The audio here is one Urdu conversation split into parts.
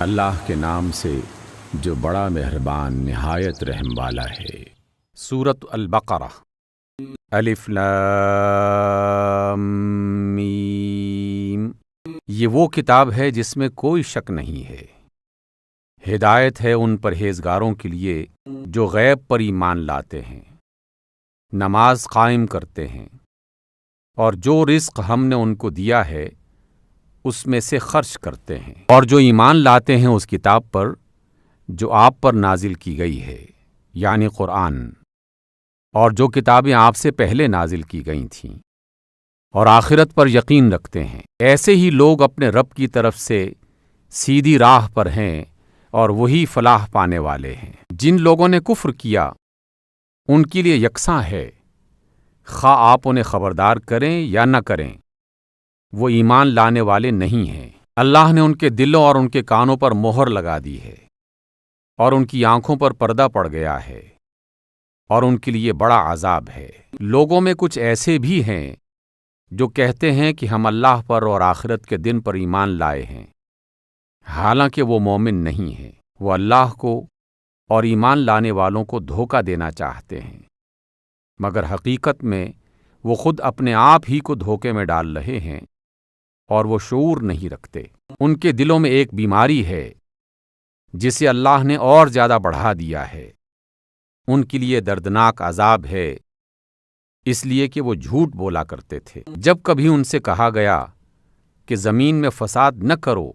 اللہ کے نام سے جو بڑا مہربان نہایت رحم والا ہے۔ سورۃ البقرہ۔ الف لام میم۔ یہ وہ کتاب ہے جس میں کوئی شک نہیں ہے، ہدایت ہے ان پرہیزگاروں کے لیے جو غیب پر ایمان لاتے ہیں، نماز قائم کرتے ہیں، اور جو رزق ہم نے ان کو دیا ہے اس میں سے خرچ کرتے ہیں، اور جو ایمان لاتے ہیں اس کتاب پر جو آپ پر نازل کی گئی ہے، یعنی قرآن، اور جو کتابیں آپ سے پہلے نازل کی گئی تھیں، اور آخرت پر یقین رکھتے ہیں۔ ایسے ہی لوگ اپنے رب کی طرف سے سیدھی راہ پر ہیں اور وہی فلاح پانے والے ہیں۔ جن لوگوں نے کفر کیا ان کے لیے یکساں ہے، خواہ آپ انہیں خبردار کریں یا نہ کریں، وہ ایمان لانے والے نہیں ہیں۔ اللہ نے ان کے دلوں اور ان کے کانوں پر مہر لگا دی ہے، اور ان کی آنکھوں پر پردہ پڑ گیا ہے، اور ان کے لیے بڑا عذاب ہے۔ لوگوں میں کچھ ایسے بھی ہیں جو کہتے ہیں کہ ہم اللہ پر اور آخرت کے دن پر ایمان لائے ہیں، حالانکہ وہ مومن نہیں ہیں۔ وہ اللہ کو اور ایمان لانے والوں کو دھوکہ دینا چاہتے ہیں، مگر حقیقت میں وہ خود اپنے آپ ہی کو دھوکے میں ڈال رہے ہیں، اور وہ شعور نہیں رکھتے۔ ان کے دلوں میں ایک بیماری ہے جسے اللہ نے اور زیادہ بڑھا دیا ہے۔ ان کے لیے دردناک عذاب ہے، اس لیے کہ وہ جھوٹ بولا کرتے تھے۔ جب کبھی ان سے کہا گیا کہ زمین میں فساد نہ کرو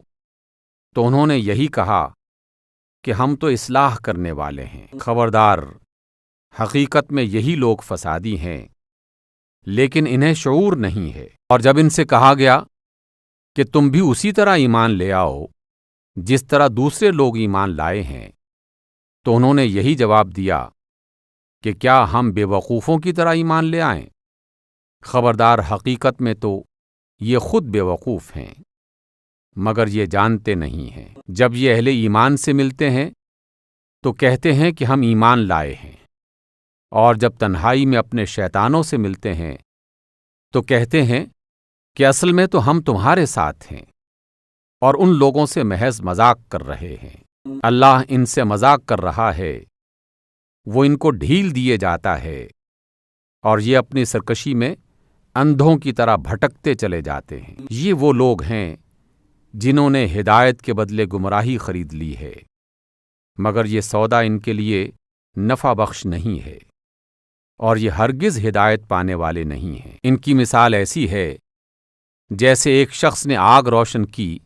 تو انہوں نے یہی کہا کہ ہم تو اصلاح کرنے والے ہیں۔ خبردار، حقیقت میں یہی لوگ فسادی ہیں، لیکن انہیں شعور نہیں ہے۔ اور جب ان سے کہا گیا کہ تم بھی اسی طرح ایمان لے آؤ جس طرح دوسرے لوگ ایمان لائے ہیں، تو انہوں نے یہی جواب دیا کہ کیا ہم بے وقوفوں کی طرح ایمان لے آئیں؟ خبردار، حقیقت میں تو یہ خود بے وقوف ہیں، مگر یہ جانتے نہیں ہیں۔ جب یہ اہل ایمان سے ملتے ہیں تو کہتے ہیں کہ ہم ایمان لائے ہیں، اور جب تنہائی میں اپنے شیطانوں سے ملتے ہیں تو کہتے ہیں کہ اصل میں تو ہم تمہارے ساتھ ہیں، اور ان لوگوں سے محض مذاق کر رہے ہیں۔ اللہ ان سے مذاق کر رہا ہے، وہ ان کو ڈھیل دیے جاتا ہے، اور یہ اپنی سرکشی میں اندھوں کی طرح بھٹکتے چلے جاتے ہیں۔ یہ وہ لوگ ہیں جنہوں نے ہدایت کے بدلے گمراہی خرید لی ہے، مگر یہ سودا ان کے لیے نفع بخش نہیں ہے، اور یہ ہرگز ہدایت پانے والے نہیں ہیں۔ ان کی مثال ایسی ہے جیسے ایک شخص نے آگ روشن کی